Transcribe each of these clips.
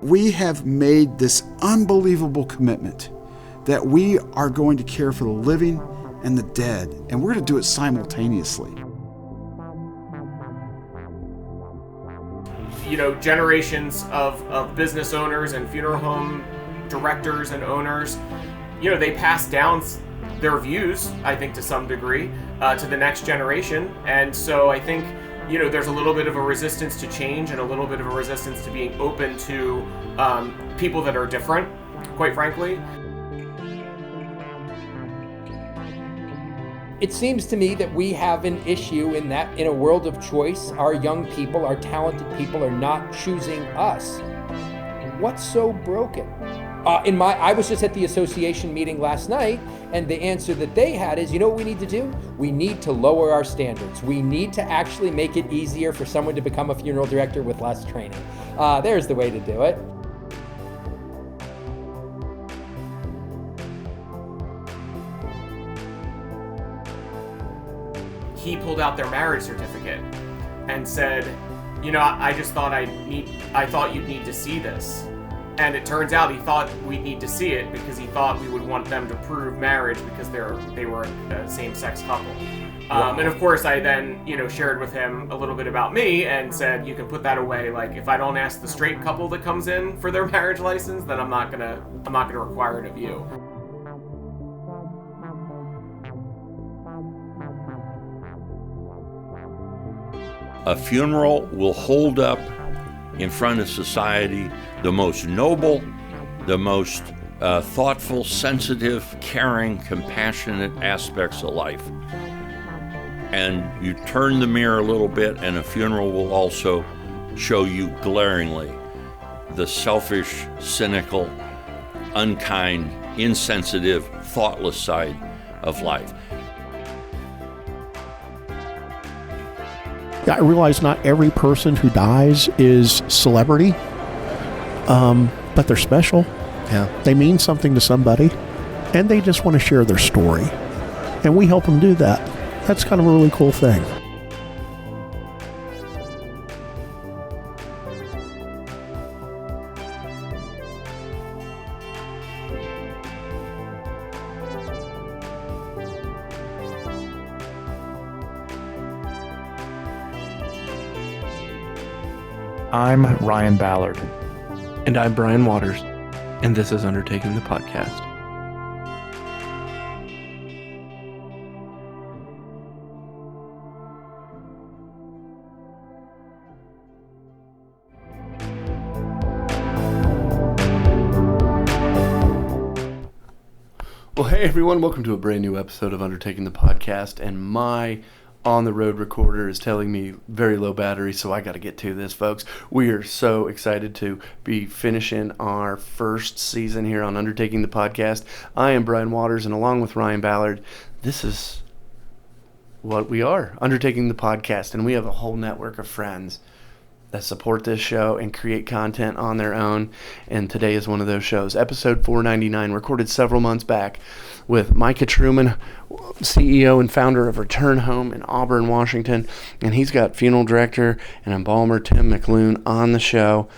We have made this unbelievable commitment that we are going to care for the living and the dead, and we're going to do it simultaneously. You know, generations of business owners and funeral home directors and owners, you know, they pass down their views, I think, to some degree, to the next generation. And so I think, you know, there's a little bit of a resistance to change and a little bit of a resistance to being open to people that are different, quite frankly. It seems to me that we have an issue in that in a world of choice, our young people, our talented people are not choosing us. What's so broken? I was just at the association meeting last night, and the answer that they had is, you know what we need to do? We need to lower our standards. We need to actually make it easier for someone to become a funeral director with less training. There's the way to do it. He pulled out their marriage certificate and said, you know, I thought you'd need to see this. And it turns out he thought we'd need to see it because he thought we would want them to prove marriage because they were a same-sex couple. Wow. And of course I then, you know, shared with him a little bit about me and said, you can put that away. Like, if I don't ask the straight couple that comes in for their marriage license, then I'm not gonna require it of you. A funeral will hold up in front of society the most noble, the most thoughtful, sensitive, caring, compassionate aspects of life. And you turn the mirror a little bit, and a funeral will also show you glaringly the selfish, cynical, unkind, insensitive, thoughtless side of life. I realize not every person who dies is celebrity, but they're special. Yeah. They mean something to somebody, and they just want to share their story. And we help them do that. That's kind of a really cool thing. I'm Ryan Ballard. And I'm Brian Waters. And this is Undertaking the Podcast. Well, hey everyone, welcome to a brand new episode of Undertaking the Podcast, and my on-the-road recorder is telling me very low battery, so I got to get to this, folks. We are so excited to be finishing our first season here on Undertaking the Podcast. I am Brian Waters, and along with Ryan Ballard, this is what we are, Undertaking the Podcast, and we have a whole network of friends that support this show and create content on their own, and today is one of those shows. Episode 499, recorded several months back with Micah Truman, CEO and founder of Return Home in Auburn, Washington, and he's got funeral director and embalmer Tim McLoone on the show.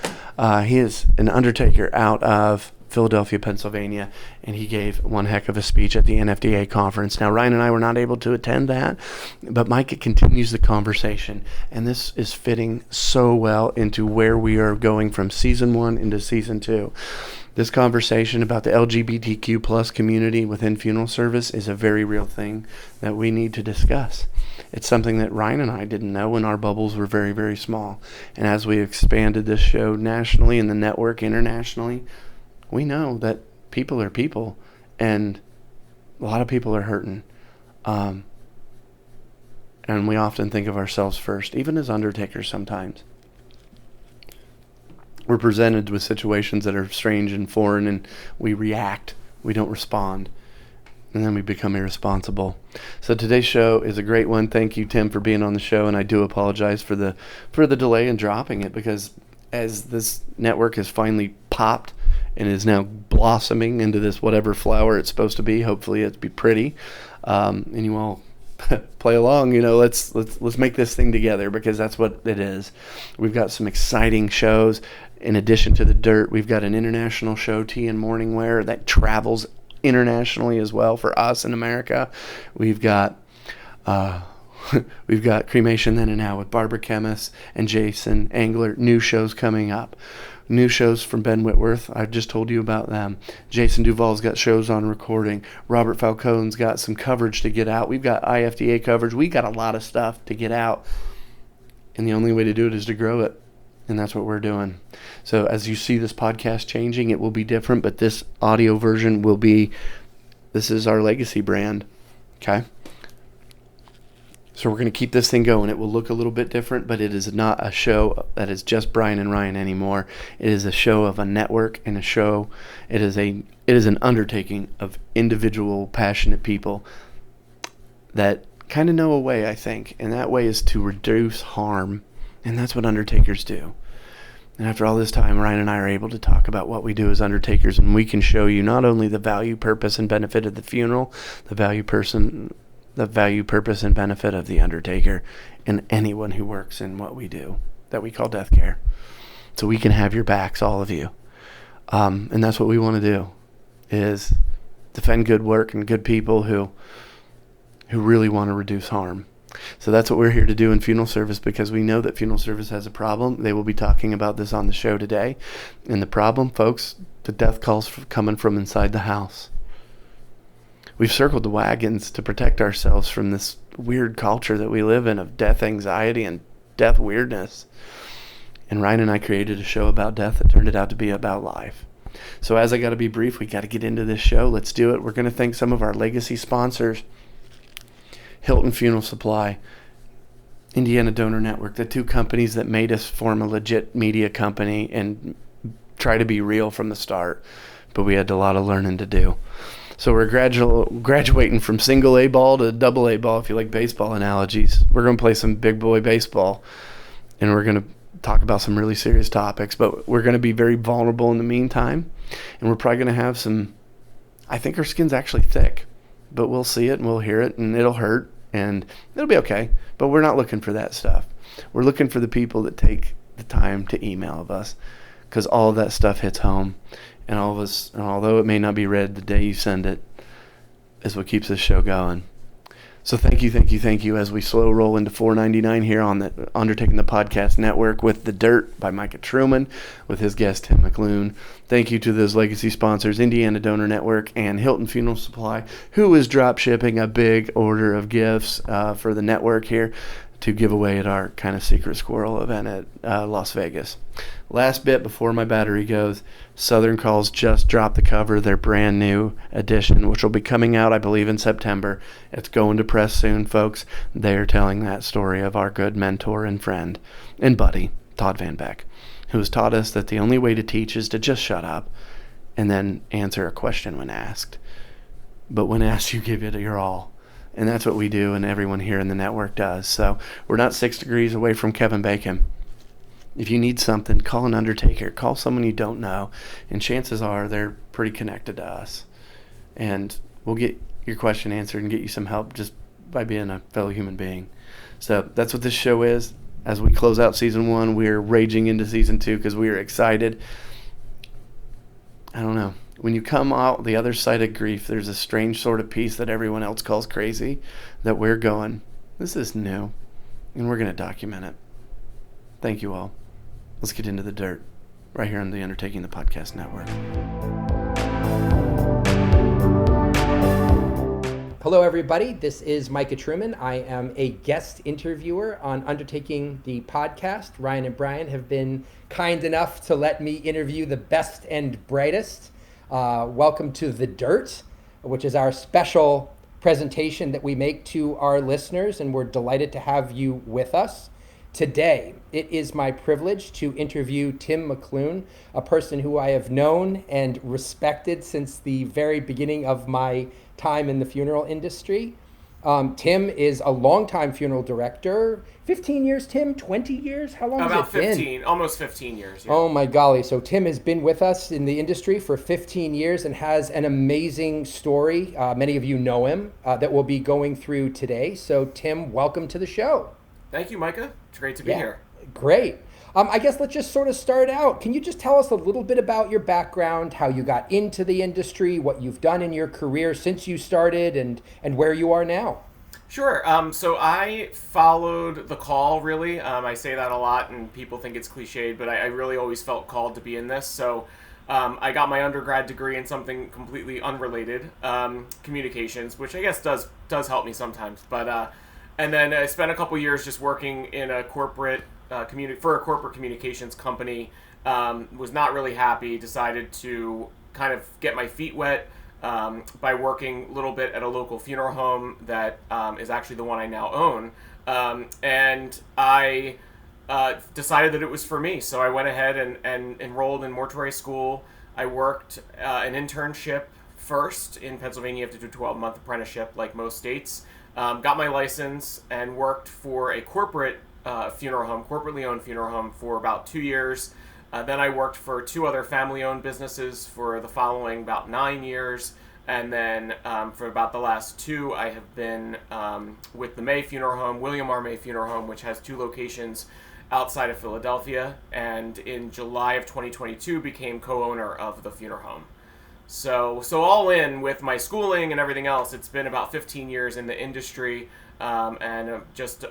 He is an undertaker out of Philadelphia, Pennsylvania, and he gave one heck of a speech at the NFDA conference. Now, Ryan and I were not able to attend that, but Micah continues the conversation, and this is fitting so well into where we are going from season 1 into season 2. This conversation about the LGBTQ plus community within funeral service is a very real thing that we need to discuss. It's something that Ryan and I didn't know when our bubbles were very, very small. And as we expanded this show nationally and the network internationally, we know that people are people, and a lot of people are hurting. And we often think of ourselves first, even as undertakers sometimes. We're presented with situations that are strange and foreign, and we react. We don't respond. And then we become irresponsible. So today's show is a great one. Thank you, Tim, for being on the show, and I do apologize for the delay in dropping it, because as this network has finally popped and is now blossoming into this whatever flower it's supposed to be, hopefully it'll be pretty, and you all play along. Let's make this thing together, because that's what it is. We've got some exciting shows. In addition to the dirt, we've got an international show, Tea and Morning Wear, that travels internationally as well for us in America. We've got Cremation Then and Now with Barbara Chemist and Jason Angler. New shows coming up. New shows from Ben Whitworth. I've just told you about them. Jason Duvall's got shows on recording. Robert Falcone's got some coverage to get out. We've got IFDA coverage. We got a lot of stuff to get out. And the only way to do it is to grow it. And that's what we're doing. So as you see this podcast changing, it will be different, but this audio version will be, this is our legacy brand. Okay? So we're going to keep this thing going. It will look a little bit different, but it is not a show that is just Brian and Ryan anymore. It is a show of a network and a show. It is an undertaking of individual passionate people that kind of know a way, I think. And that way is to reduce harm. And that's what undertakers do. And after all this time, Ryan and I are able to talk about what we do as undertakers, and we can show you not only the value, purpose, and benefit of the funeral, the value, purpose, and benefit of the undertaker, and anyone who works in what we do, that we call death care. So we can have your backs, all of you. And that's what we want to do, is defend good work and good people who really want to reduce harm. So that's what we're here to do in funeral service, because we know that funeral service has a problem. They will be talking about this on the show today. And the problem, folks, the death calls coming from inside the house. We've circled the wagons to protect ourselves from this weird culture that we live in of death anxiety and death weirdness. And Ryan and I created a show about death that turned it out to be about life. So as I got to be brief, we got to get into this show. Let's do it. We're going to thank some of our legacy sponsors. Hilton Funeral Supply, Indiana Donor Network, the two companies that made us form a legit media company and try to be real from the start. But we had a lot of learning to do. So we're graduating from single A ball to double A ball, if you like baseball analogies. We're going to play some big boy baseball, and we're going to talk about some really serious topics. But we're going to be very vulnerable in the meantime, and we're probably going to have some, I think our skin's actually thick. But we'll see it and we'll hear it, and it'll hurt and it'll be okay. But we're not looking for that stuff. We're looking for the people that take the time to email of us, because all of that stuff hits home. And all of us, and although it may not be read the day you send it, is what keeps this show going. So thank you as we slow roll into 499 here on the Undertaking the Podcast Network with The Dirt by Micah Truman with his guest Tim McLoone. Thank you to those legacy sponsors, Indiana Donor Network and Hilton Funeral Supply, who is drop shipping a big order of gifts for the network here to give away at our kind of secret squirrel event at Las Vegas. Last bit before my battery goes, Southern Calls just dropped the cover of their brand new edition, which will be coming out, I believe, in September. It's going to press soon, folks. They're telling that story of our good mentor and friend and buddy, Todd Van Beck, who has taught us that the only way to teach is to just shut up and then answer a question when asked. But when asked, you give it your all. And that's what we do, and everyone here in the network does. So we're not 6 degrees away from Kevin Bacon. If you need something, call an undertaker. Call someone you don't know. And chances are they're pretty connected to us. And we'll get your question answered and get you some help just by being a fellow human being. So that's what this show is. As we close out season 1, we're raging into season 2 because we are excited. I don't know. When you come out the other side of grief, there's a strange sort of peace that everyone else calls crazy that we're going, this is new, and we're going to document it. Thank you all. Let's get into the dirt right here on the Undertaking the Podcast Network. Hello, everybody. This is Micah Truman. I am a guest interviewer on Undertaking the Podcast. Ryan and Brian have been kind enough to let me interview the best and brightest. Welcome to The Dirt, which is our special presentation that we make to our listeners, and we're delighted to have you with us. Today, it is my privilege to interview Tim McLoone, a person who I have known and respected since the very beginning of my time in the funeral industry. Tim is a longtime funeral director. 15 years, Tim? 20 years? How long has it been? About 15, almost 15 years. Yeah. Oh my golly. So Tim has been with us in the industry for 15 years and has an amazing story. Many of you know him that we'll be going through today. So Tim, welcome to the show. Thank you, Micah. It's great to be here. Great. I guess let's just sort of start out. Can you just tell us a little bit about your background, how you got into the industry, what you've done in your career since you started, and where you are now? Sure. So I followed the call, really. I say that a lot, and people think it's cliched, but I really always felt called to be in this. So I got my undergrad degree in something completely unrelated, communications, which I guess does help me sometimes. But and then I spent a couple years just working in a corporate for a corporate communications company. Was not really happy. Decided to kind of get my feet wet. By working a little bit at a local funeral home that is actually the one I now own. And I decided that it was for me. So I went ahead and enrolled in mortuary school. I worked an internship first in Pennsylvania. You have to do a 12-month apprenticeship like most states. Got my license and worked for a corporate funeral home, corporately owned funeral home for about 2 years. Then I worked for 2 other family-owned businesses for the following about 9 years. And then for about the last 2, I have been with the May Funeral Home, William R. May Funeral Home, which has 2 locations outside of Philadelphia. And in July of 2022, became co-owner of the funeral home. So all in with my schooling and everything else, it's been about 15 years in the industry and just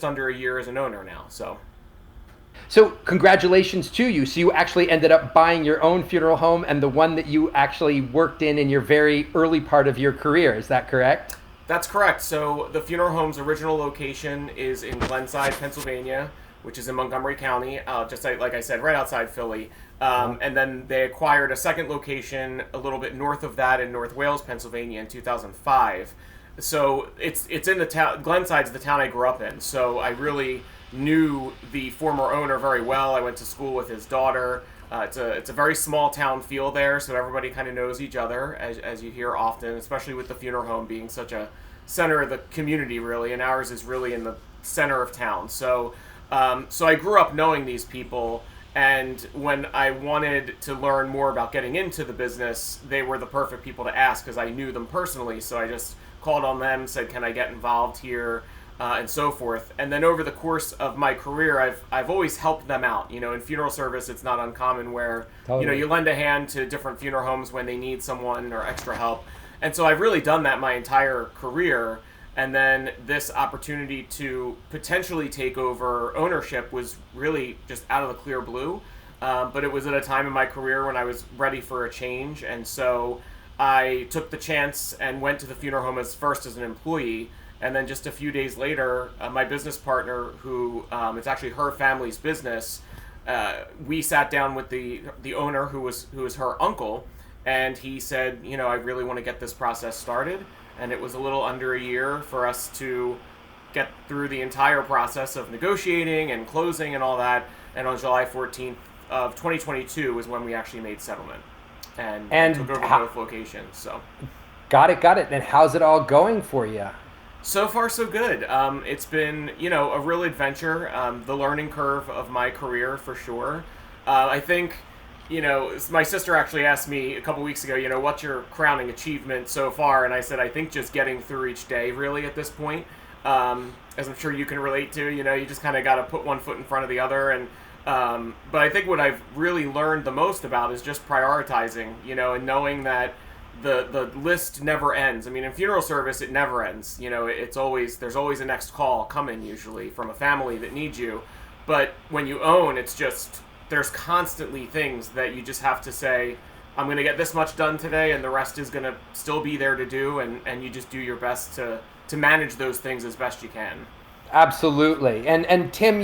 under a year as an owner now. So congratulations to you. So you actually ended up buying your own funeral home and the one that you actually worked in your very early part of your career. Is that correct? That's correct. So the funeral home's original location is in Glenside, Pennsylvania, which is in Montgomery County, just like I said, right outside Philly. And then they acquired a second location a little bit north of that in North Wales, Pennsylvania in 2005. So it's in the town. Glenside's the town I grew up in. So I really knew the former owner very well. I went to school with his daughter. It's a very small town feel there, so everybody kind of knows each other, as you hear often, especially with the funeral home being such a center of the community, really, and ours is really in the center of town. So I grew up knowing these people, and when I wanted to learn more about getting into the business, they were the perfect people to ask because I knew them personally. So I just called on them, said, "Can I get involved here?" And so forth. And then over the course of my career, I've always helped them out. In funeral service, it's not uncommon where, you lend a hand to different funeral homes when they need someone or extra help. And so I've really done that my entire career. And then this opportunity to potentially take over ownership was really just out of the clear blue. But it was at a time in my career when I was ready for a change. And so I took the chance and went to the funeral home first as an employee. And then just a few days later, my business partner, who it's actually her family's business, we sat down with the owner, who was her uncle, and he said, I really want to get this process started. And it was a little under a year for us to get through the entire process of negotiating and closing and all that. And on July 14th of 2022 was when we actually made settlement and took over both locations. So got it. And how's it all going for you? So far, so good. It's been, a real adventure, the learning curve of my career for sure. I think, my sister actually asked me a couple weeks ago, what's your crowning achievement so far? And I said, I think just getting through each day really at this point, as I'm sure you can relate to, you just kind of got to put one foot in front of the other. And but I think what I've really learned the most about is just prioritizing, and knowing that the list never ends. I mean, in funeral service, it never ends. There's always a next call coming, usually from a family that needs you. But when you own, it's just, there's constantly things that you just have to say, I'm going to get this much done today, and the rest is going to still be there to do, and you just do your best to manage those things as best you can. Absolutely. And Tim,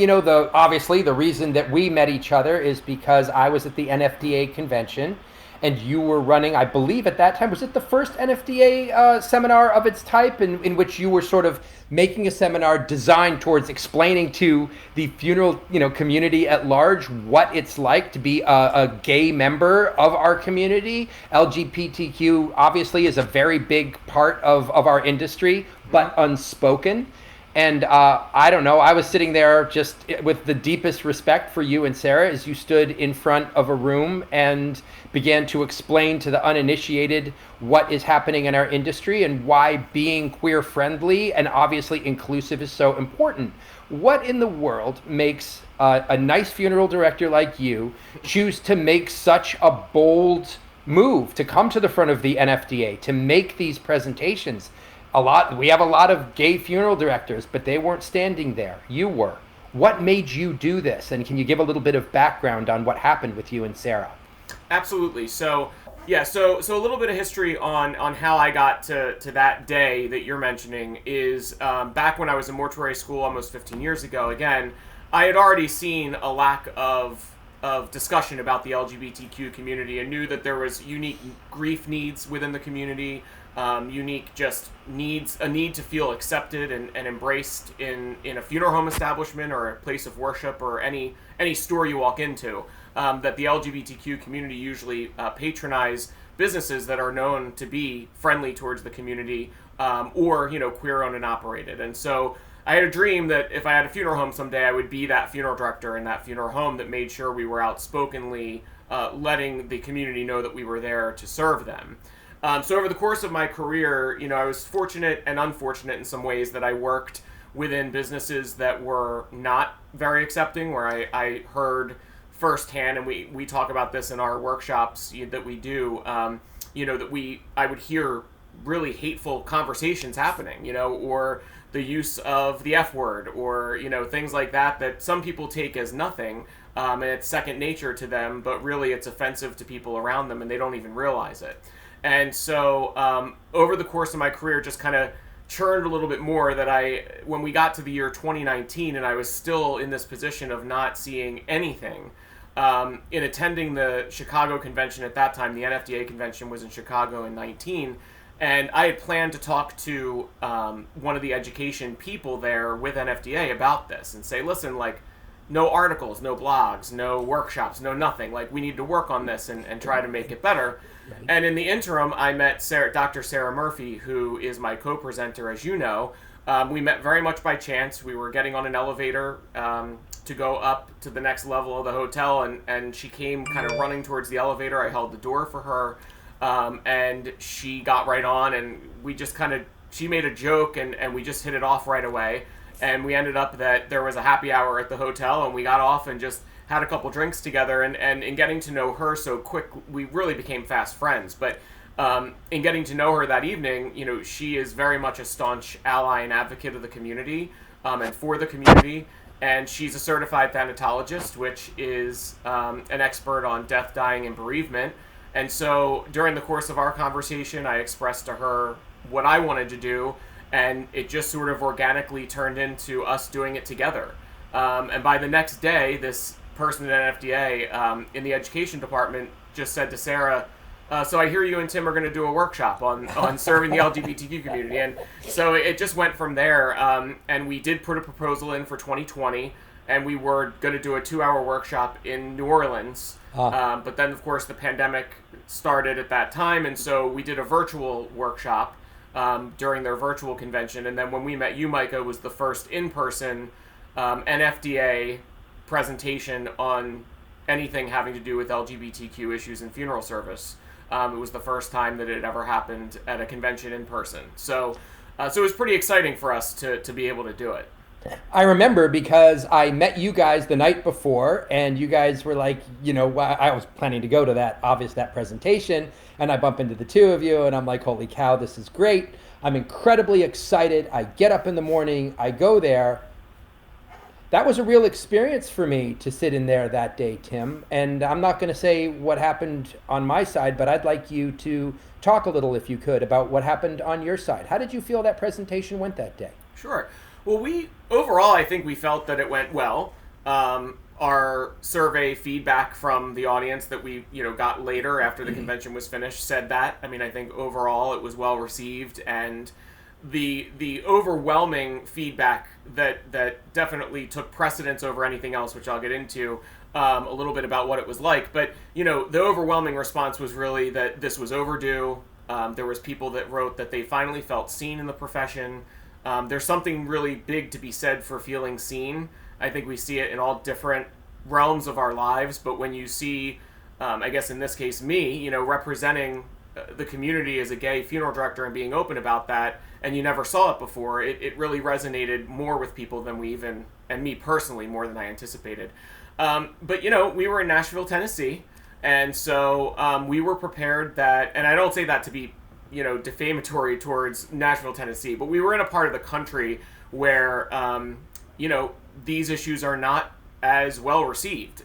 obviously the reason that we met each other is because I was at the NFDA convention, and you were running, I believe at that time, was it the first NFDA seminar of its type in which you were sort of making a seminar designed towards explaining to the funeral community at large what it's like to be a gay member of our community. LGBTQ obviously is a very big part of our industry, but unspoken. And I don't know, I was sitting there just with the deepest respect for you and Sarah as you stood in front of a room and began to explain to the uninitiated what is happening in our industry and why being queer friendly and obviously inclusive is so important. What in the world makes a nice funeral director like you choose to make such a bold move to come to the front of the NFDA, to make these presentations? We have a lot of gay funeral directors, but they weren't standing there. You were. What made you do this? And can you give a little bit of background on what happened with you and Sarah? Absolutely. So a little bit of history on how I got to that day that you're mentioning is back when I was in mortuary school almost 15 years ago. Again, I had already seen a lack of discussion about the LGBTQ community and knew that there was unique grief needs within the community, unique just needs, a need to feel accepted and embraced in a funeral home establishment or a place of worship or any store you walk into, that the LGBTQ community usually patronize businesses that are known to be friendly towards the community, or queer owned and operated. And so I had a dream that if I had a funeral home someday, I would be that funeral director in that funeral home that made sure we were outspokenly letting the community know that we were there to serve them. So over the course of my career, I was fortunate and unfortunate in some ways that I worked within businesses that were not very accepting, where I heard firsthand, and we talk about this in our workshops that we do, I would hear really hateful conversations happening, or the use of the F word, or, things like that some people take as nothing, and it's second nature to them, but really it's offensive to people around them and they don't even realize it. And so over the course of my career, just kind of churned a little bit more that when we got to the year 2019 and I was still in this position of not seeing anything, in attending the Chicago convention at that time, the NFDA convention was in Chicago in 19, and I had planned to talk to one of the education people there with NFDA about this and say, listen, no articles, no blogs, no workshops, no nothing. We need to work on this and try to make it better. Right. And in the interim, I met Dr. Sarah Murphy, who is my co-presenter, as you know. We met very much by chance. We were getting on an elevator to go up to the next level of the hotel, and she came kind of running towards the elevator. I held the door for her, and she got right on, and we just she made a joke, and we just hit it off right away. And we ended up that there was a happy hour at the hotel, and we got off and just had a couple drinks together. And in getting to know her so quick, we really became fast friends. But in getting to know her that evening, she is very much a staunch ally and advocate of the community, and for the community. And she's a certified thanatologist, which is an expert on death, dying, and bereavement. And so during the course of our conversation, I expressed to her what I wanted to do, and it just sort of organically turned into us doing it together. And by the next day, this person at NFDA in the education department just said to Sarah, so I hear you and Tim are going to do a workshop on serving the LGBTQ community. And so it just went from there. And we did put a proposal in for 2020, and we were going to do a 2-hour workshop in New Orleans. But then, of course, the pandemic started at that time, and so we did a virtual workshop during their virtual convention. And then when we met you, Micah, was the first in-person NFDA presentation on anything having to do with LGBTQ issues in funeral service. It was the first time that it had ever happened at a convention in person. So it was pretty exciting for us to be able to do it. I remember because I met you guys the night before, and you guys were like, I was planning to go to that presentation, and I bump into the two of you, and I'm like, holy cow, this is great. I'm incredibly excited. I get up in the morning, I go there. That was a real experience for me to sit in there that day, Tim. And I'm not going to say what happened on my side, but I'd like you to talk a little, if you could, about what happened on your side. How did you feel that presentation went that day? Sure. Well, overall, I think we felt that it went well. Our survey feedback from the audience that we, got later after the convention was finished said that. I mean, I think overall it was well received, and the overwhelming feedback that definitely took precedence over anything else, which I'll get into a little bit about what it was like. But, the overwhelming response was really that this was overdue. There was people that wrote that they finally felt seen in the profession. There's something really big to be said for feeling seen. I think we see it in all different realms of our lives, but when you see, I guess in this case me, representing the community as a gay funeral director and being open about that, and you never saw it before, it really resonated more with people than we even, and me personally, more than I anticipated. But we were in Nashville, Tennessee, and so we were prepared that, and I don't say that to be defamatory towards Nashville, Tennessee, but we were in a part of the country where these issues are not as well received.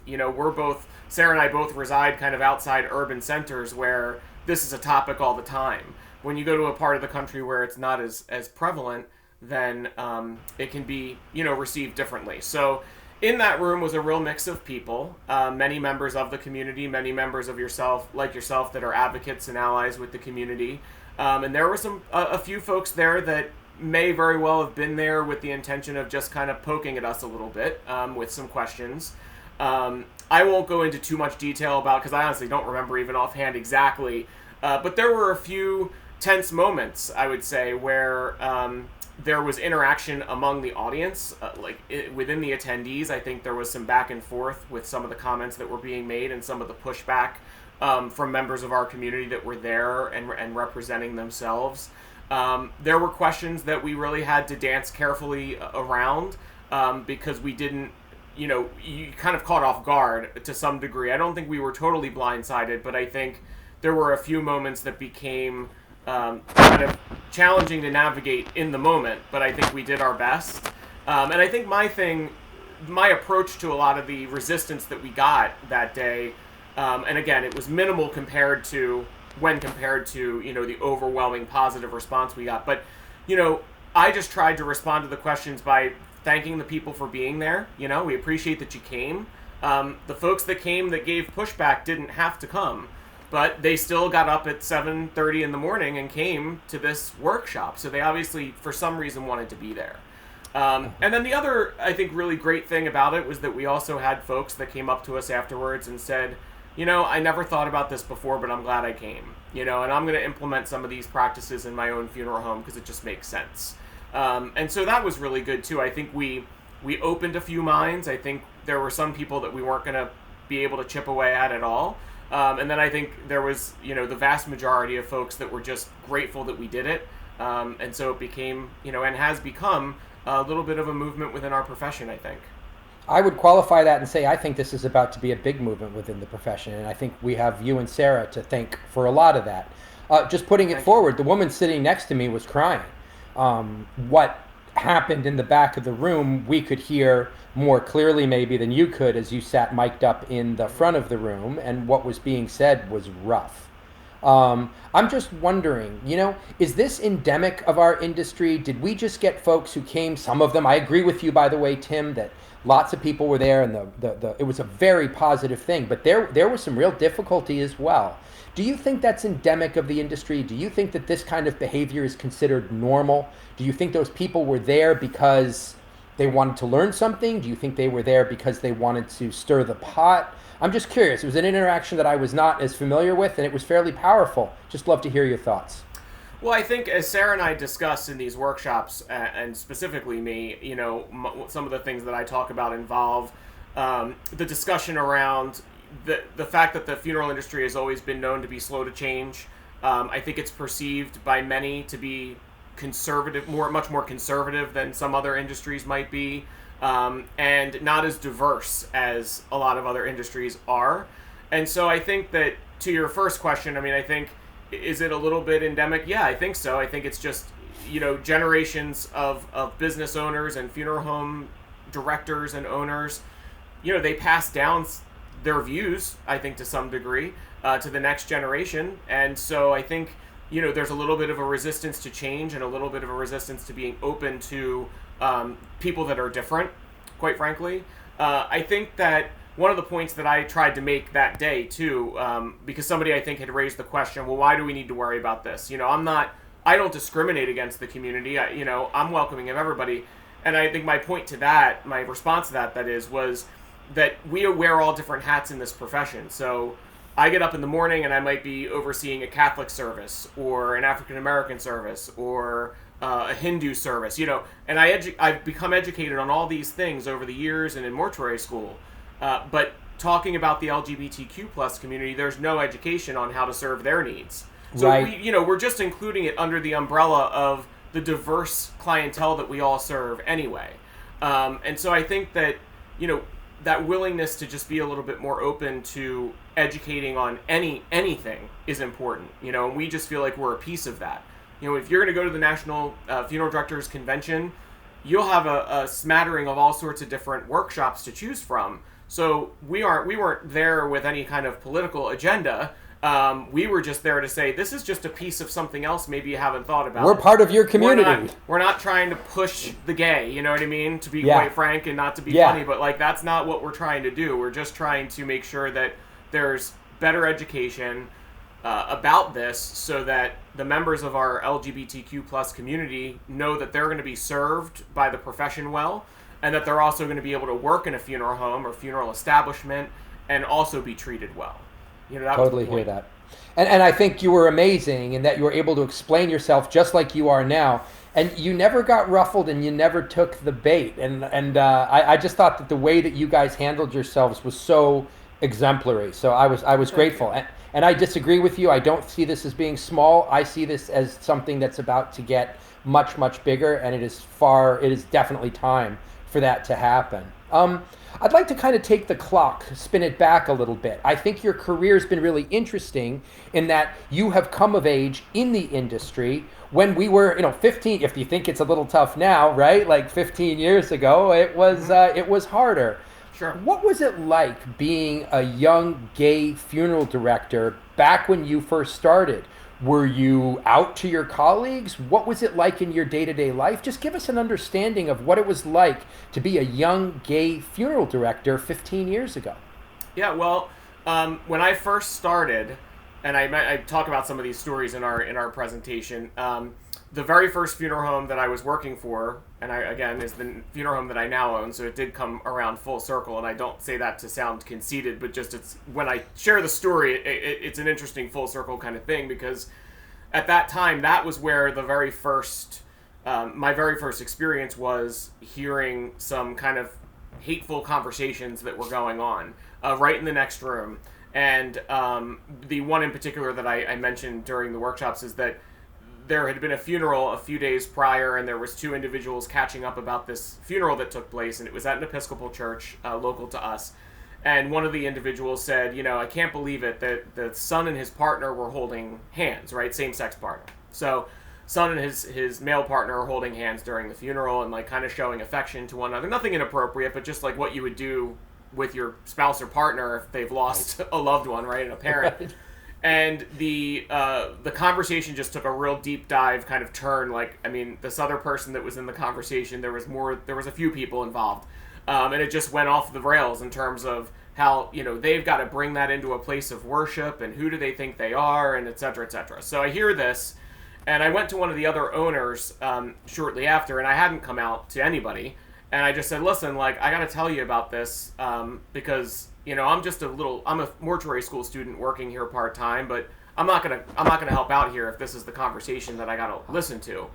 Sarah and I both reside kind of outside urban centers where this is a topic all the time. When you go to a part of the country where it's not as prevalent, then it can be received differently. So in that room was a real mix of people, many members of the community, many members of yourself that are advocates and allies with the community, and there were a few folks there that may very well have been there with the intention of just kind of poking at us a little bit with some questions. I won't go into too much detail about, because I honestly don't remember even offhand exactly, but there were a few tense moments, I would say, where there was interaction among the audience, within the attendees. I think there was some back and forth with some of the comments that were being made and some of the pushback from members of our community that were there and representing themselves. There were questions that we really had to dance carefully around because we didn't, you kind of caught off guard to some degree. I don't think we were totally blindsided, but I think there were a few moments that became kind of challenging to navigate in the moment, but I think we did our best. And I think my approach to a lot of the resistance that we got that day, and again, it was minimal compared to the overwhelming positive response we got. But, I just tried to respond to the questions by thanking the people for being there. We appreciate that you came. The folks that came that gave pushback didn't have to come, but they still got up at 7:30 in the morning and came to this workshop. So they obviously, for some reason, wanted to be there. And then the other, I think, really great thing about it was that we also had folks that came up to us afterwards and said, I never thought about this before, but I'm glad I came, and I'm going to implement some of these practices in my own funeral home because it just makes sense. And so that was really good too. I think we opened a few minds. I think there were some people that we weren't going to be able to chip away at all. And then I think there was, the vast majority of folks that were just grateful that we did it. And so it became, and has become a little bit of a movement within our profession, I think. I would qualify that and say I think this is about to be a big movement within the profession, and I think we have you and Sarah to thank for a lot of that. Just putting it forward, the woman sitting next to me was crying. What happened in the back of the room, we could hear more clearly maybe than you could as you sat mic'd up in the front of the room, and what was being said was rough. I'm just wondering, is this endemic of our industry? Did we just get folks who came, some of them, I agree with you, by the way, Tim, that lots of people were there and it was a very positive thing, but there was some real difficulty as well. Do you think that's endemic of the industry? Do you think that this kind of behavior is considered normal? Do you think those people were there because they wanted to learn something? Do you think they were there because they wanted to stir the pot? I'm just curious. It was an interaction that I was not as familiar with, and it was fairly powerful. Just love to hear your thoughts. Well, I think as Sarah and I discuss in these workshops, and specifically me, some of the things that I talk about involve the discussion around the fact that the funeral industry has always been known to be slow to change. I think it's perceived by many to be conservative, much more conservative than some other industries might be, and not as diverse as a lot of other industries are. And so I think that, to your first question, I think, is it a little bit endemic? Yeah, I think so. I think it's just, generations of business owners and funeral home directors and owners, they pass down their views, I think, to some degree, to the next generation. And so I think, there's a little bit of a resistance to change and a little bit of a resistance to being open to people that are different, quite frankly. I think that one of the points that I tried to make that day too, because somebody I think had raised the question, well, why do we need to worry about this? I don't discriminate against the community. I'm welcoming of everybody. And I think my point to that, my response to that is, was that we wear all different hats in this profession. So, I get up in the morning and I might be overseeing a Catholic service or an African American service or a Hindu service, and I've become educated on all these things over the years and in mortuary school. But talking about the LGBTQ plus community, there's no education on how to serve their needs. So Right. we're just including it under the umbrella of the diverse clientele that we all serve anyway. And so I think that, that willingness to just be a little bit more open to educating on anything is important, and we just feel like we're a piece of that. If you're going to go to the National Funeral Directors Convention, you'll have a smattering of all sorts of different workshops to choose from. So we weren't there with any kind of political agenda. We were just there to say, this is just a piece of something else maybe you haven't thought about. We're part of your community. We're not trying to push the gay, you know what I mean? To be Yeah. quite frank and not to be Yeah. funny, but that's not what we're trying to do. We're just trying to make sure that there's better education about this so that the members of our LGBTQ plus community know that they're going to be served by the profession well, and that they're also going to be able to work in a funeral home or funeral establishment and also be treated well. That Totally was the hear point. that. And I think you were amazing in that you were able to explain yourself just like you are now. And you never got ruffled and you never took the bait. And I just thought that the way that you guys handled yourselves was so exemplary. So I was grateful. And I disagree with you. I don't see this as being small. I see this as something that's about to get much, much bigger. And it is definitely time for that to happen. I'd like to kind of take the clock, spin it back a little bit. I think your career's been really interesting in that you have come of age in the industry when we were, 15. If you think it's a little tough now, right? Like 15 years ago, it was harder. Sure. What was it like being a young gay funeral director back when you first started? Were you out to your colleagues? What was it like in your day-to-day life? Just give us an understanding of what it was like to be a young gay funeral director 15 years ago. Yeah, well, when I first started, and I talk about some of these stories in our presentation, the very first funeral home that I was working for, and is the funeral home that I now own, so it did come around full circle, and I don't say that to sound conceited, but just when I share the story, it's an interesting full circle kind of thing, because at that time, that was where the very first, my very first experience was hearing some kind of hateful conversations that were going on right in the next room. And the one in particular that I mentioned during the workshops is that there had been a funeral a few days prior, and there was two individuals catching up about this funeral that took place, and it was at an Episcopal church local to us. And one of the individuals said, I can't believe it that the son and his partner were holding hands, right? Same-sex partner. So son and his male partner are holding hands during the funeral and kind of showing affection to one another. Nothing inappropriate, but just like what you would do with your spouse or partner if they've lost a loved one, right? And a parent. Right. And the conversation just took a real deep dive kind of turn. This other person that was in the conversation, there was a few people involved. And it just went off the rails in terms of how, they've got to bring that into a place of worship and who do they think they are and et cetera, et cetera. So I hear this, and I went to one of the other owners shortly after, and I hadn't come out to anybody. And I just said, listen, I got to tell you about this because, I'm a mortuary school student working here part-time, but I'm not gonna help out here if this is the conversation that I got to listen to.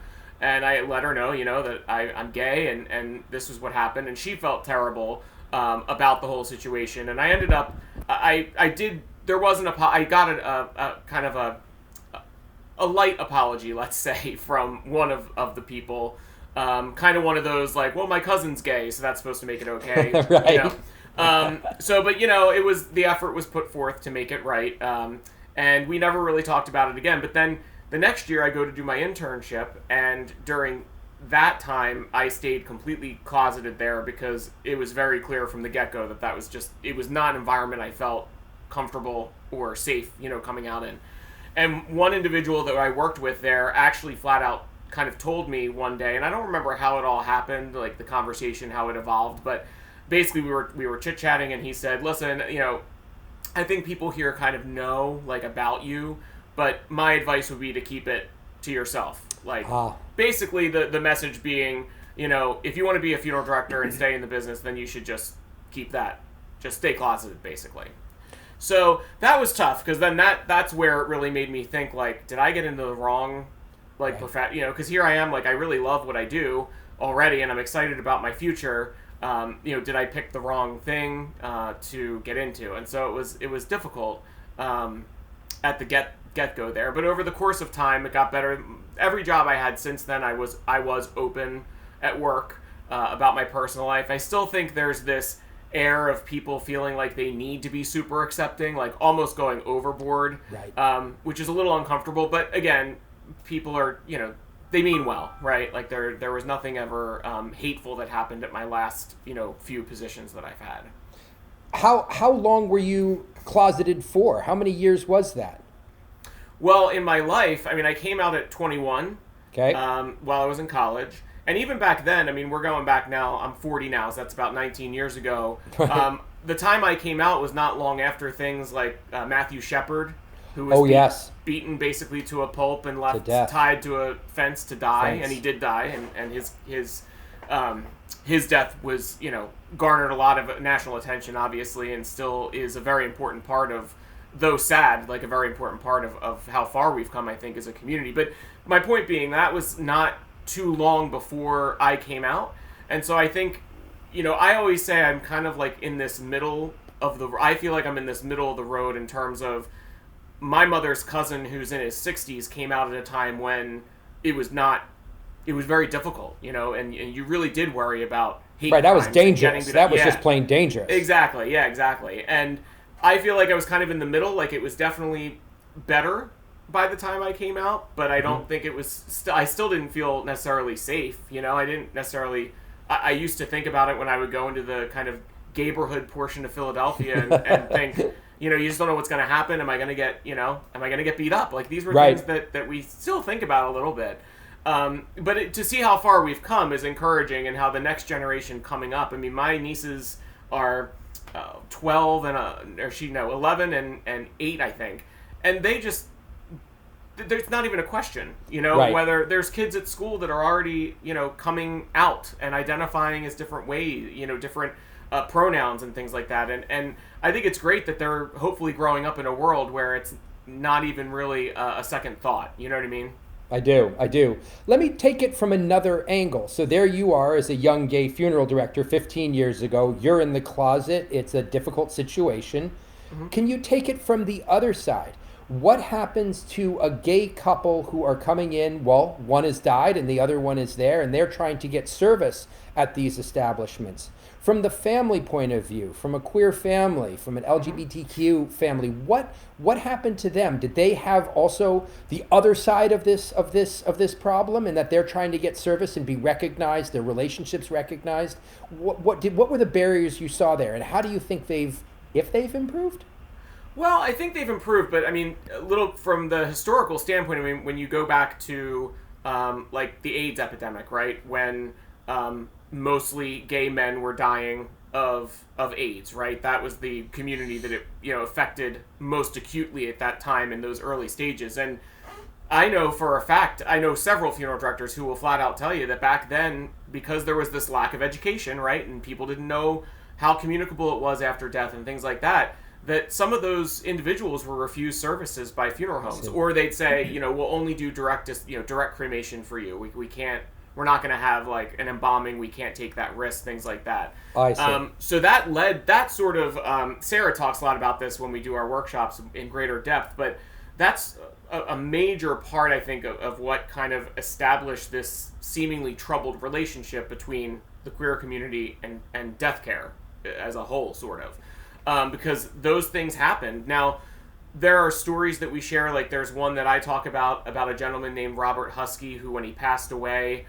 And I let her know, that I'm gay and this is what happened. And she felt terrible about the whole situation. And I ended up, I got a kind of a light apology, let's say, from one of the people. Kind of one of those my cousin's gay, so that's supposed to make it okay. Right. The effort was put forth to make it right. And we never really talked about it again. But then the next year I go to do my internship, and during that time I stayed completely closeted there because it was very clear from the get-go that it was not an environment I felt comfortable or safe, coming out in. And one individual that I worked with there actually flat out kind of told me one day, and I don't remember how it all happened, the conversation, how it evolved, but basically we were chit-chatting, and he said, listen, I think people here kind of know about you, but my advice would be to keep it to yourself. Basically the message being, if you want to be a funeral director and stay in the business, then you should just keep that, just stay closeted, basically. So that was tough, because then that's where it really made me think, like, did I get into the wrong, like, because here I am, like, I really love what I do already, and I'm excited about my future. Did I pick the wrong thing to get into? And so it was difficult at the get-go there. But over the course of time, it got better. Every job I had since then, I was open at work about my personal life. I still think there's this air of people feeling like they need to be super accepting, like almost going overboard, right. Which is a little uncomfortable. But again, people are, they mean well, right? Like there was nothing ever hateful that happened at my last, few positions that I've had. How long were you closeted for? How many years was that? Well, in my life, I mean, I came out at 21 Okay. while I was in college. And even back then, I mean, we're going back now, I'm 40 now, so that's about 19 years ago. Right. The time I came out was not long after things like Matthew Shepard, who was beaten basically to a pulp and left tied to a fence to die, and he did die, and his death was, garnered a lot of national attention, obviously, and still is a very important part of, though sad, like a very important part of how far we've come, I think, as a community. But my point being, that was not too long before I came out. And so I think, I always say I'm kind of like in this middle of I feel like I'm in this middle of the road in terms of my mother's cousin, who's in his 60s, came out at a time when it was very difficult, and you really did worry about hate. Right, that was dangerous. That was just plain dangerous. Exactly, yeah, exactly. And I feel like I was kind of in the middle, like it was definitely better by the time I came out, but I don't think it was, I still didn't feel necessarily safe, I didn't necessarily, I used to think about it when I would go into the kind of neighborhood portion of Philadelphia and think, you just don't know what's going to happen. Am I going to get, am I going to get beat up? Like, these were things that we still think about a little bit. But to see how far we've come is encouraging, and how the next generation coming up, I mean, my nieces are 12 and 11 and 8, I think. And they just, there's not even a question, whether there's kids at school that are already, coming out and identifying as different ways, different pronouns and things like that. And I think it's great that they're hopefully growing up in a world where it's not even really a second thought. You know what I mean? I do. Let me take it from another angle. So there you are as a young gay funeral director 15 years ago. You're in the closet. It's a difficult situation. Mm-hmm. Can you take it from the other side? What happens to a gay couple who are coming in? Well, one has died and the other one is there, and they're trying to get service at these establishments. From the family point of view, from a queer family, from an LGBTQ family, what happened to them? Did they have also the other side of this problem, and that they're trying to get service and be recognized, their relationships recognized? What were the barriers you saw there, and how do you think they've improved? Well, I think they've improved, but I mean, a little from the historical standpoint. I mean, when you go back to like the AIDS epidemic, right, when mostly gay men were dying of AIDS, right? That was the community that it affected most acutely at that time in those early stages. And I know for a fact, I know several funeral directors who will flat out tell you that back then, because there was this lack of education, right, and people didn't know how communicable it was after death and things like that, that some of those individuals were refused services by funeral homes, or they'd say, we'll only do direct cremation for you. We're not going to have like an embalming. We can't take that risk, things like that. I see. So that sort of, Sarah talks a lot about this when we do our workshops in greater depth, but that's a major part, I think, of what kind of established this seemingly troubled relationship between the queer community and death care as a whole, sort of. Because those things happened. Now, there are stories that we share, like there's one that I talk about a gentleman named Robert Husky, who when he passed away,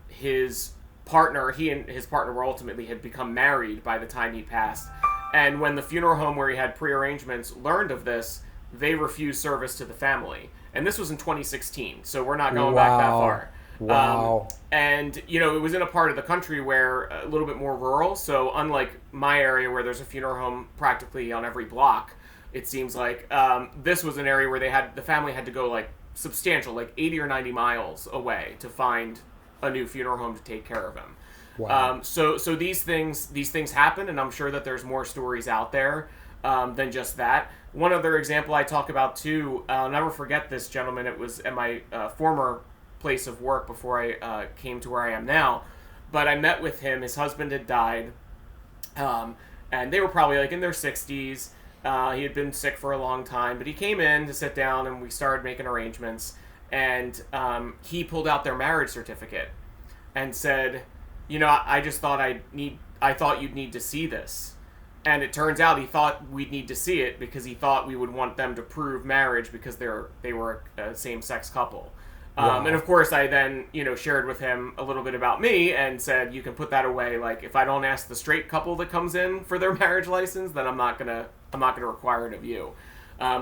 his partner were ultimately had become married by the time he passed. And when the funeral home where he had prearrangements learned of this, they refused service to the family. And this was in 2016, so we're not going back that far. Wow. And, it was in a part of the country where a little bit more rural. So unlike my area where there's a funeral home practically on every block, it seems like this was an area where the family had to go like substantial, like 80 or 90 miles away to find a new funeral home to take care of him. Wow. So these things happen, and I'm sure that there's more stories out there than just that. One other example I talk about too, I'll never forget this gentleman. It was at my former place of work before I came to where I am now. But I met with him. His husband had died, and they were probably like in their 60s. He had been sick for a long time, but he came in to sit down, and we started making arrangements. And he pulled out their marriage certificate and said, I just thought I thought you'd need to see this. And it turns out he thought we'd need to see it because he thought we would want them to prove marriage because they were a same-sex couple. Wow. And of course, I then shared with him a little bit about me and said, you can put that away. Like, if I don't ask the straight couple that comes in for their marriage license, then I'm not gonna require it of you,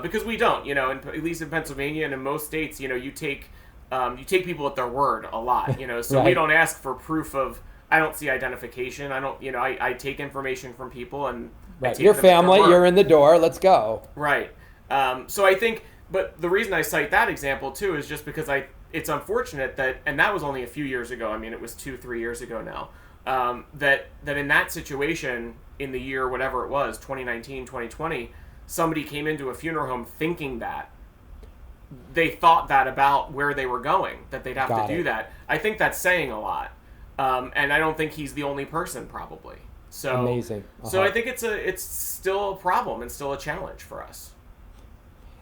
because we don't. At least in Pennsylvania and in most states, you take people at their word a lot. So Right. we don't ask for proof of. I don't see identification. I don't, I take information from people and I Right. take Your them at their family, word. you're in the door. Let's go. Right. So I think, but the reason I cite that example too is just because it's unfortunate and that was only a few years ago. I mean, it was 2-3 years ago now. That in that situation in the year, whatever it was, 2019, 2020, somebody came into a funeral home thinking that. They thought that about where they were going, that they'd have Got to do it. that. I think that's saying a lot. And I don't think he's the only person, probably. So Amazing. So Uh-huh. I think it's still a problem and still a challenge for us.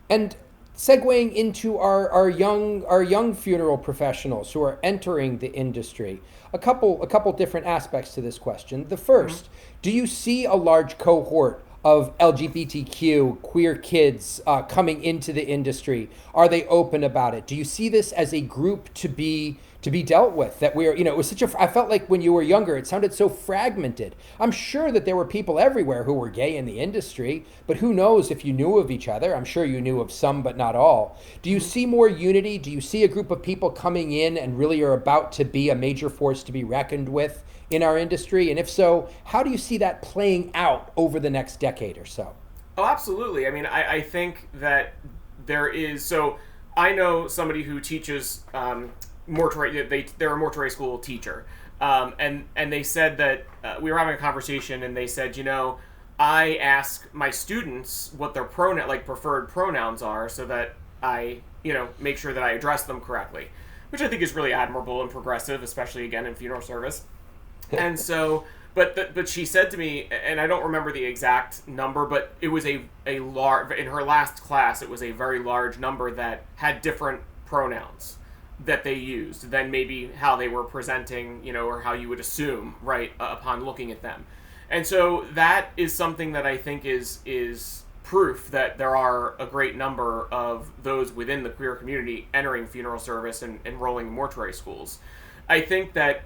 And segueing into our young funeral professionals who are entering the industry, a couple different aspects to this question. The first, do you see a large cohort of LGBTQ queer kids coming into the industry? Are they open about it? Do you see this as a group to be dealt with? That it was I felt like when you were younger, it sounded so fragmented. I'm sure that there were people everywhere who were gay in the industry, but who knows if you knew of each other? I'm sure you knew of some, but not all. Do you see more unity? Do you see a group of people coming in and really are about to be a major force to be reckoned with in our industry? And if so, how do you see that playing out over the next decade or so? Oh, absolutely. I mean, I think that there is. So I know somebody who teaches mortuary. They're a mortuary school teacher, and they said that we were having a conversation, and they said, I ask my students what their preferred pronouns are, so that I make sure that I address them correctly, which I think is really admirable and progressive, especially again in funeral service. And so, but she said to me, and I don't remember the exact number, but it was a large, in her last class, it was a very large number that had different pronouns that they used than maybe how they were presenting, or how you would assume, right, upon looking at them. And so that is something that I think is proof that there are a great number of those within the queer community entering funeral service and enrolling in mortuary schools. I think that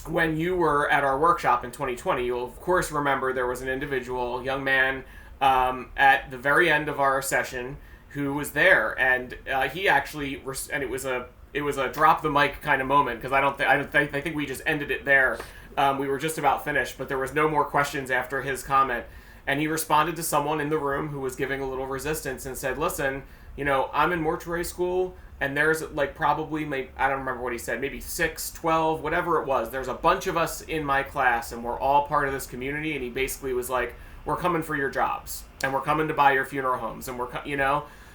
when you were at our workshop in 2020, you'll of course remember there was an individual, young man, at the very end of our session who was there, and he actually, and it was a drop the mic kind of moment, because I think we just ended it there. We were just about finished, but there was no more questions after his comment, and he responded to someone in the room who was giving a little resistance and said, "Listen, I'm in mortuary school, and there's probably, I don't remember what he said, maybe 6, 12, whatever it was. There's a bunch of us in my class, and we're all part of this community." And he basically was like, "We're coming for your jobs, and we're coming to buy your funeral homes, and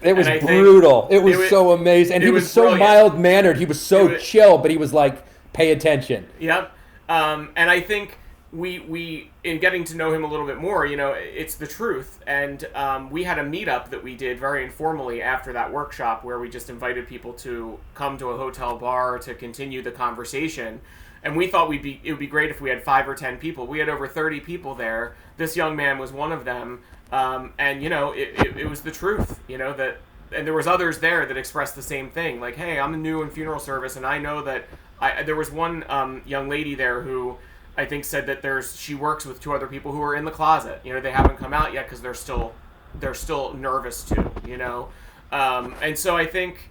It was and I think brutal. It was so amazing. And it he was was so brilliant. mild-mannered. He was so chill, but he was like, pay attention. Yep. And I think we in getting to know him a little bit more, it's the truth. And we had a meetup that we did very informally after that workshop, where we just invited people to come to a hotel bar to continue the conversation. And we thought it would be great if we had 5 or 10 people. We had over 30 people there. This young man was one of them. And it was the truth, that, and there was others there that expressed the same thing. Like, hey, I'm new in funeral service, and I know that there was one young lady there who I think said that she works with 2 other people who are in the closet. They haven't come out yet because they're still nervous too. And so I think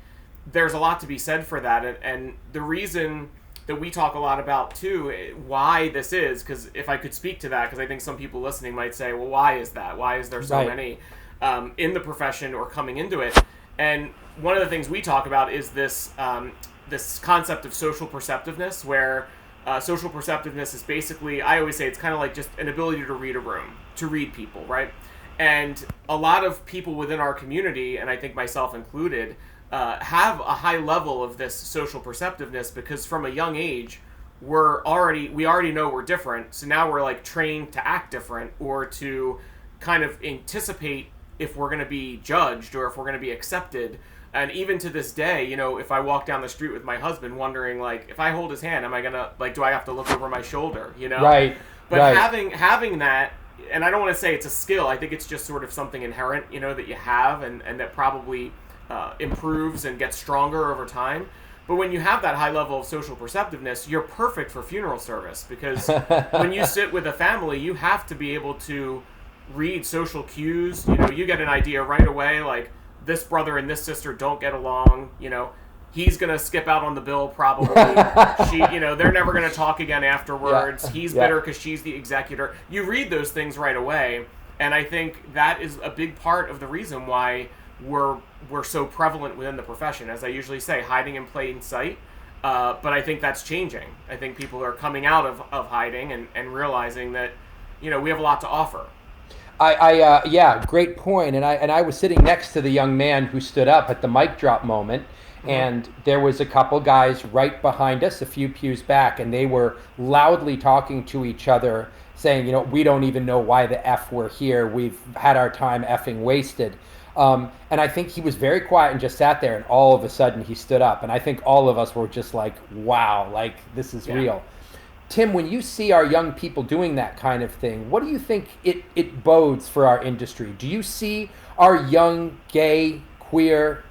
there's a lot to be said for that. And the reason that we talk a lot about too, why this is, because if I could speak to that, because I think some people listening might say, well, why is that? Why is there so many in the profession or coming into it? And one of the things we talk about is this this concept of social perceptiveness, where social perceptiveness is basically, I always say it's kind of like just an ability to read a room, to read people, right? And a lot of people within our community, and I think myself included, have a high level of this social perceptiveness because from a young age, we already know we're different. So now we're like trained to act different or to kind of anticipate if we're going to be judged or if we're going to be accepted. And even to this day, you know, if I walk down the street with my husband wondering, like, if I hold his hand, am I going to, like, do I have to look over my shoulder, you know? Right. But right. having that, and I don't want to say it's a skill, I think it's just sort of something inherent, you know, that you have and that probably improves and gets stronger over time. But when you have that high level of social perceptiveness, you're perfect for funeral service because when you sit with a family, you have to be able to read social cues. You know, you get an idea right away, like, this brother and this sister don't get along, you know, he's going to skip out on the bill probably. You know, they're never going to talk again afterwards. Yeah. He's bitter because she's the executor. You read those things right away, and I think that is a big part of the reason why we're so prevalent within the profession. As I usually say, hiding in plain sight. But I think that's changing. I think people are coming out of hiding and realizing that, you know, we have a lot to offer. Yeah, great point. And I was sitting next to the young man who stood up at the mic drop moment, and there was a couple guys right behind us, a few pews back, and they were loudly talking to each other, saying, you know, we don't even know why the F we're here. We've had our time effing wasted. And I think he was very quiet and just sat there, and all of a sudden he stood up. And I think all of us were just like, wow, like this is real. Tim, when you see our young people doing that kind of thing, what do you think it bodes for our industry? Do you see our young, gay, queer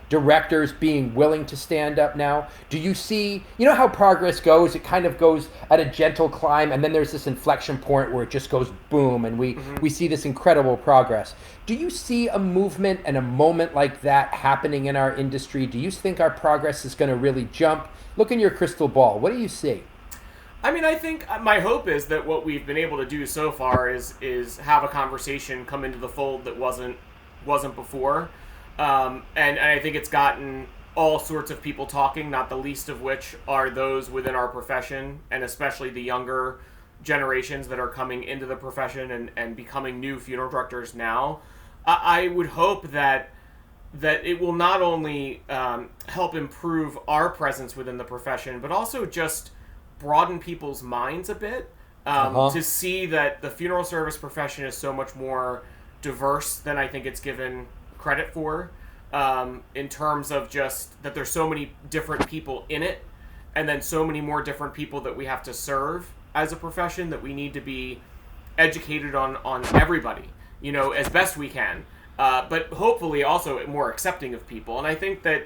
directors being willing to stand up now? Do you see, you know how progress goes? It kind of goes at a gentle climb, and then there's this inflection point where it just goes boom, and we see this incredible progress. Do you see a movement and a moment like that happening in our industry? Do you think our progress is going to really jump? Look in your crystal ball. What do you see? I mean, I think my hope is that what we've been able to do so far is have a conversation come into the fold that wasn't before, and I think it's gotten all sorts of people talking, not the least of which are those within our profession, and especially the younger generations that are coming into the profession and becoming new funeral directors now. I would hope that it will not only help improve our presence within the profession, but also just broaden people's minds a bit to see that the funeral service profession is so much more diverse than I think it's given credit for, in terms of just that there's so many different people in it, and then so many more different people that we have to serve as a profession, that we need to be educated on everybody, you know, as best we can, but hopefully also more accepting of people. And I think that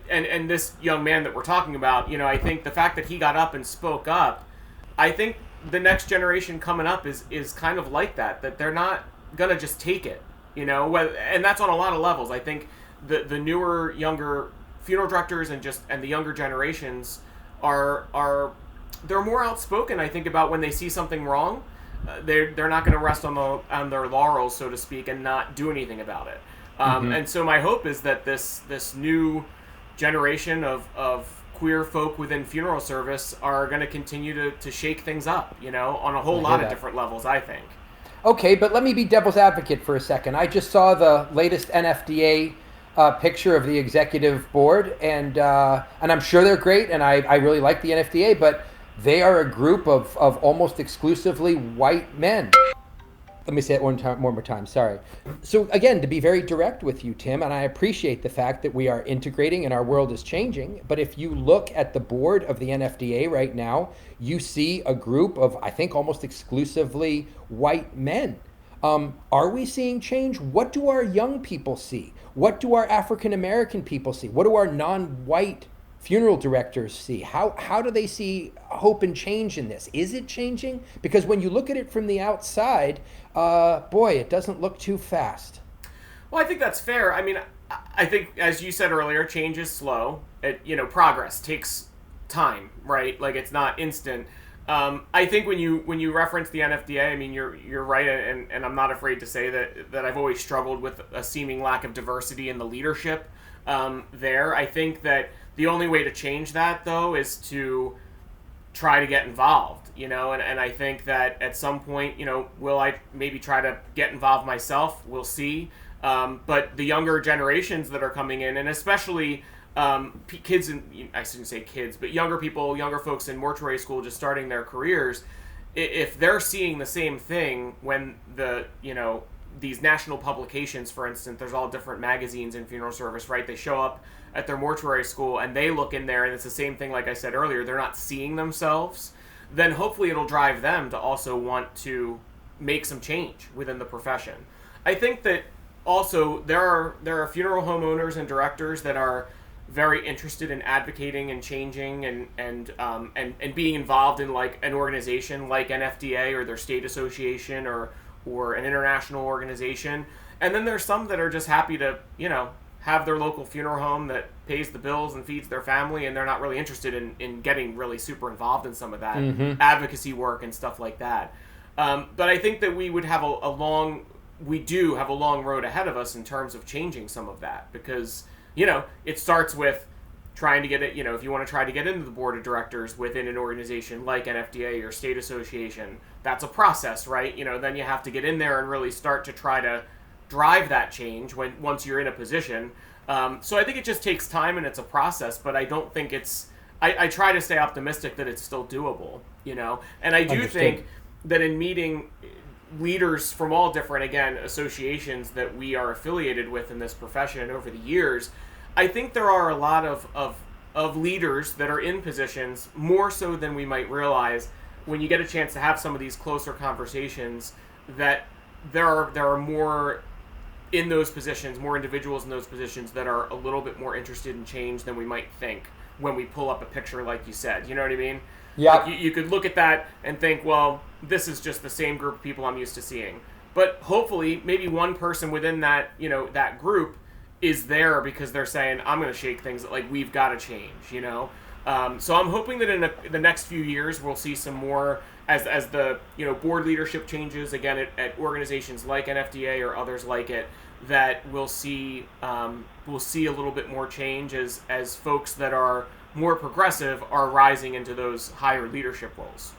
and this young man that we're talking about, you know, I think the fact that he got up and spoke up, I think the next generation coming up is kind of like that they're not gonna just take it, you know, and that's on a lot of levels. I think the newer, younger funeral directors and the younger generations they're more outspoken, I think, about when they see something wrong. They're not going to rest on their laurels, so to speak, and not do anything about it. And so my hope is that this new generation of queer folk within funeral service are going to continue to shake things up, you know, on a whole lot of different levels, I think. Okay, but let me be devil's advocate for a second. I just saw the latest NFDA picture of the executive board, and I'm sure they're great, and I really like the NFDA, but they are a group of almost exclusively white men. Let me say it one more time, sorry. So again, to be very direct with you, Tim, and I appreciate the fact that we are integrating and our world is changing, but if you look at the board of the NFDA right now, you see a group of, I think, almost exclusively white men. Are we seeing change? What do our young people see? What do our African American people see? What do our non-white funeral directors see? How do they see hope and change in this? Is it changing? Because when you look at it from the outside, boy, it doesn't look too fast. Well, I think that's fair. I mean, I think, as you said earlier, change is slow. Progress takes time, right? Like, it's not instant. I think when you reference the NFDA, I mean, you're right, and I'm not afraid to say that I've always struggled with a seeming lack of diversity in the leadership there. I think that the only way to change that, though, is to try to get involved, and I think that at some point, will I maybe try to get involved myself? We'll see. But the younger generations that are coming in, and especially kids, I shouldn't say kids, but younger folks in mortuary school just starting their careers, if they're seeing the same thing when these national publications, for instance, there's all different magazines in funeral service, right? They show up at their mortuary school and they look in there and it's the same thing, like I said earlier, they're not seeing themselves, then hopefully it'll drive them to also want to make some change within the profession. I think that also there are funeral home owners and directors that are very interested in advocating and changing and being involved in like an organization like NFDA or their state association or an international organization. And then there's some that are just happy to, have their local funeral home that pays the bills and feeds their family, and they're not really interested in getting really super involved in some of that advocacy work and stuff like that. But I think that we would have we do have a long road ahead of us in terms of changing some of that, because, it starts with trying to get it, if you want to try to get into the board of directors within an organization like NFDA or state association, that's a process, right? Then you have to get in there and really start to try to drive that change once you're in a position. So I think it just takes time and it's a process, but I don't think I try to stay optimistic that it's still doable, and I do think that in meeting leaders from all different, again, associations that we are affiliated with in this profession over the years, I think there are a lot of leaders that are in positions, more so than we might realize, when you get a chance to have some of these closer conversations, that there are more in those positions, more individuals in those positions that are a little bit more interested in change than we might think when we pull up a picture like you said. You know what I mean? Yeah. Like you could look at that and think, well, this is just the same group of people I'm used to seeing. But hopefully, maybe one person within that, that group is there because they're saying, I'm going to shake things, like, we've got to change, So I'm hoping that in the next few years, we'll see some more as the, board leadership changes, again, at organizations like NFDA or others like it, that we'll see a little bit more change as folks that are more progressive are rising into those higher leadership roles.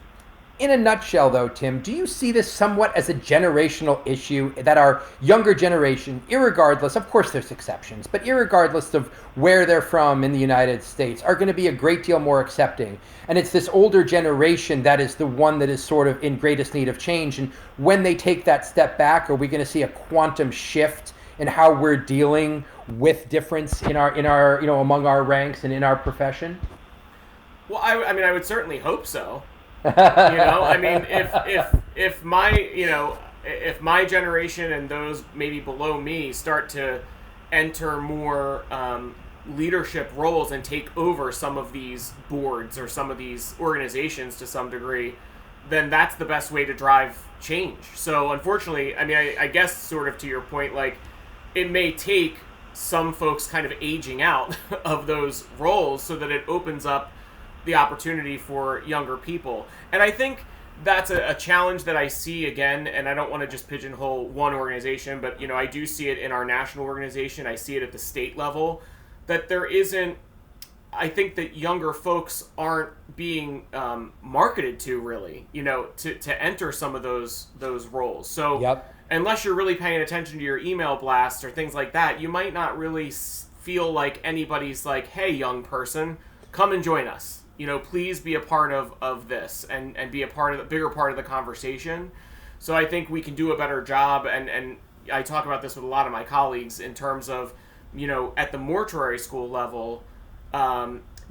In a nutshell, though, Tim, do you see this somewhat as a generational issue that our younger generation, irregardless, of course there's exceptions, but irregardless of where they're from in the United States, are going to be a great deal more accepting? And it's this older generation that is the one that is sort of in greatest need of change. And when they take that step back, are we going to see a quantum shift in how we're dealing with difference in our among our ranks and in our profession? Well, I mean, I would certainly hope so. I mean, if my generation and those maybe below me start to enter more leadership roles and take over some of these boards or some of these organizations to some degree, then that's the best way to drive change. So unfortunately, I mean, I guess sort of to your point, like, it may take some folks kind of aging out of those roles so that it opens up the opportunity for younger people. And I think that's a challenge that I see again, and I don't want to just pigeonhole one organization, but I do see it in our national organization. I see it at the state level, that there isn't, I think that younger folks aren't being marketed to really, to enter some of those roles. So unless you're really paying attention to your email blasts or things like that, you might not really feel like anybody's like, hey, young person, come and join us. Please be a part of this and be a bigger part of the conversation. So I think we can do a better job, and I talk about this with a lot of my colleagues in terms of, at the mortuary school level,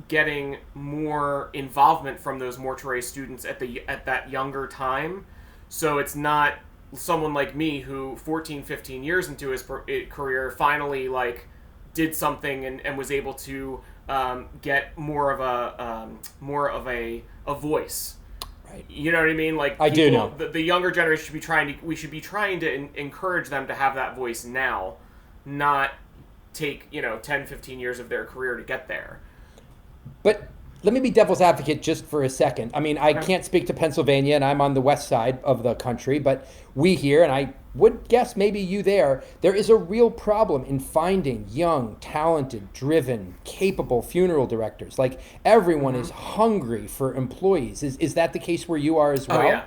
getting more involvement from those mortuary students at that younger time. So it's not someone like me who 14, 15 years into his career finally did something and was able to get more of a voice. Right. You know what I mean? Like, I do know. The younger generation we should be trying to encourage them to have that voice now, not take 10, 15 years of their career to get there. But Let me be devil's advocate just for a second. I mean, I can't speak to Pennsylvania, and I'm on the west side of the country, but we here, and I would guess maybe you there is a real problem in finding young, talented, driven, capable funeral directors. Like, everyone is hungry for employees. Is that the case where you are as well? Oh, yeah.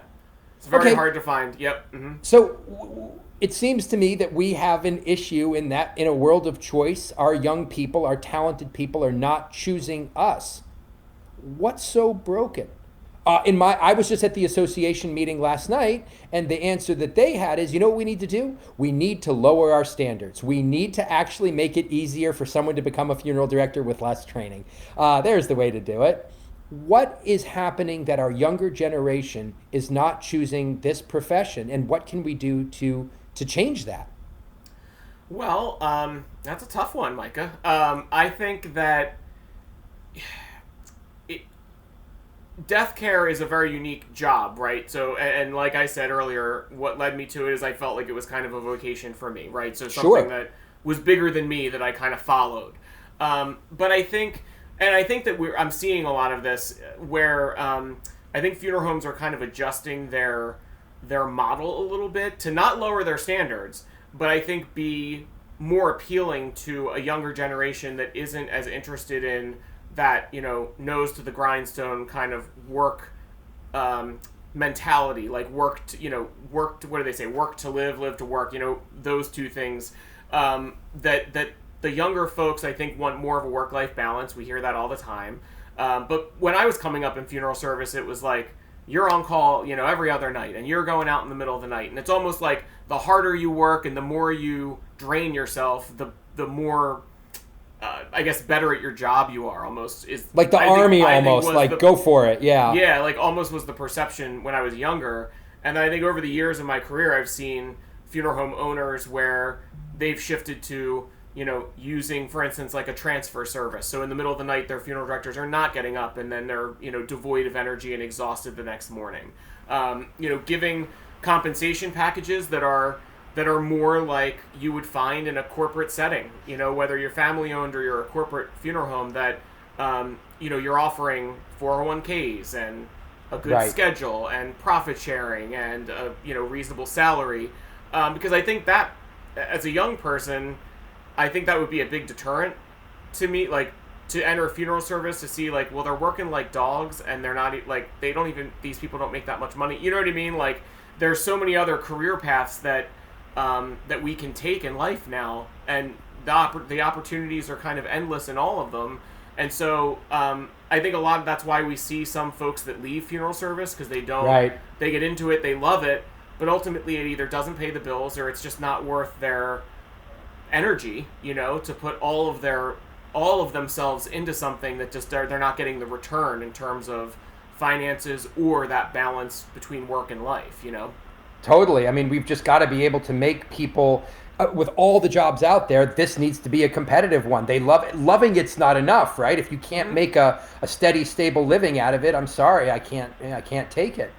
It's very hard to find. Yep. So it seems to me that we have an issue in that in a world of choice, our young people, our talented people are not choosing us. What's so broken? I was just at the association meeting last night, and the answer that they had is, you know what we need to do? We need to lower our standards. We need to actually make it easier for someone to become a funeral director with less training. There's the way to do it. What is happening that our younger generation is not choosing this profession, and what can we do to change that? Well, that's a tough one, Micah. I think that death care is a very unique job, right? So, and like I said earlier, what led me to it is I felt like it was kind of a vocation for me, right? So something that was bigger than me that I kind of followed. But I think that I'm seeing a lot of this where I think funeral homes are kind of adjusting their model a little bit to not lower their standards, but I think be more appealing to a younger generation that isn't as interested in that, nose to the grindstone kind of work mentality, like what do they say? Work to live, live to work, those two things, that the younger folks, I think, want more of a work-life balance. We hear that all the time. But when I was coming up in funeral service, it was like, you're on call, every other night, and you're going out in the middle of the night. And it's almost like the harder you work and the more you drain yourself, the more I guess better at your job you are, almost. Is like the army almost, like go for it, yeah. Yeah, like almost was the perception when I was younger. And I think over the years of my career, I've seen funeral home owners where they've shifted to, using, for instance, like a transfer service. So in the middle of the night, their funeral directors are not getting up, and then they're, devoid of energy and exhausted the next morning. Giving compensation packages that are more like you would find in a corporate setting, whether you're family owned or you're a corporate funeral home, that, you're offering 401ks and a good schedule and profit sharing and a, reasonable salary. Because I think that as a young person, I think that would be a big deterrent to me, like to enter a funeral service, to see like, well, they're working like dogs and they're not like, these people don't make that much money. You know what I mean? Like there's so many other career paths that we can take in life now, and the opportunities are kind of endless in all of them. And so I think a lot of that's why we see some folks that leave funeral service, because they don't, they get into it, they love it, but ultimately it either doesn't pay the bills or it's just not worth their energy, to put all of themselves into something that just they're not getting the return in terms of finances or that balance between work and life, Totally. I mean, we've just got to be able to make people, with all the jobs out there, this needs to be a competitive one. They love it. Loving it's not enough, right? If you can't make a steady, stable living out of it, I'm sorry, I can't take it.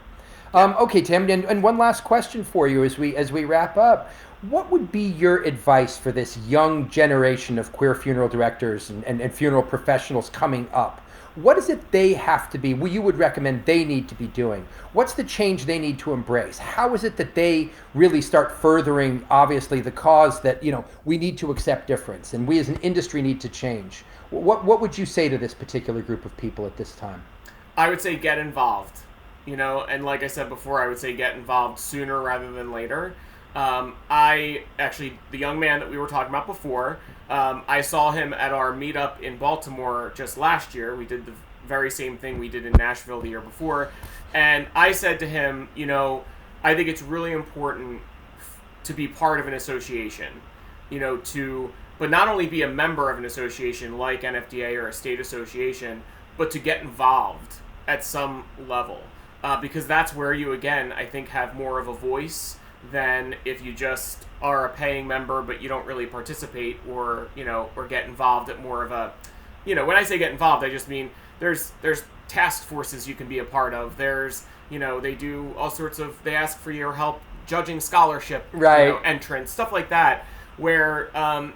Okay, Tim, and one last question for you as we wrap up. What would be your advice for this young generation of queer funeral directors and funeral professionals coming up? What is it they have to be, you would recommend they need to be doing? What's the change they need to embrace? How is it that they really start furthering, obviously, the cause that, we need to accept difference and we as an industry need to change? What would you say to this particular group of people at this time? I would say get involved, and like I said before, I would say get involved sooner rather than later. The young man that we were talking about before, I saw him at our meetup in Baltimore just last year. We did the very same thing we did in Nashville the year before. And I said to him, I think it's really important to be part of an association, but not only be a member of an association like NFDA or a state association, but to get involved at some level. Because that's where you, again, I think have more of a voice than if you just are a paying member but you don't really participate or get involved at more of a, when I say get involved, I just mean there's task forces you can be a part of. There's, they do all sorts of, they ask for your help judging scholarship entrance, stuff like that, where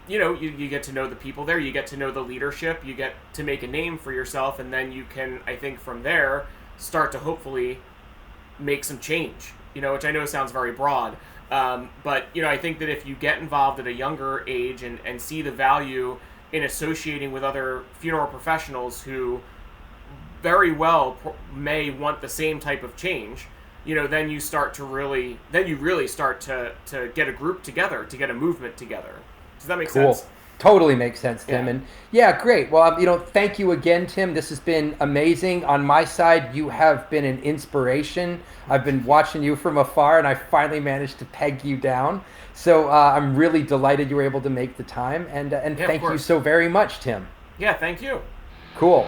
you get to know the people there, you get to know the leadership, you get to make a name for yourself, and then you can, I think, from there start to hopefully make some change, which I know sounds very broad. But I think that if you get involved at a younger age and see the value in associating with other funeral professionals who very well may want the same type of change, then you really start to get a group together, to get a movement together. Does that make sense? Totally makes sense, Tim. Yeah. And yeah, great. Well, thank you again, Tim. This has been amazing. On my side, you have been an inspiration. I've been watching you from afar, and I finally managed to peg you down. So I'm really delighted you were able to make the time. And thank you so very much, Tim. Yeah, thank you. Cool.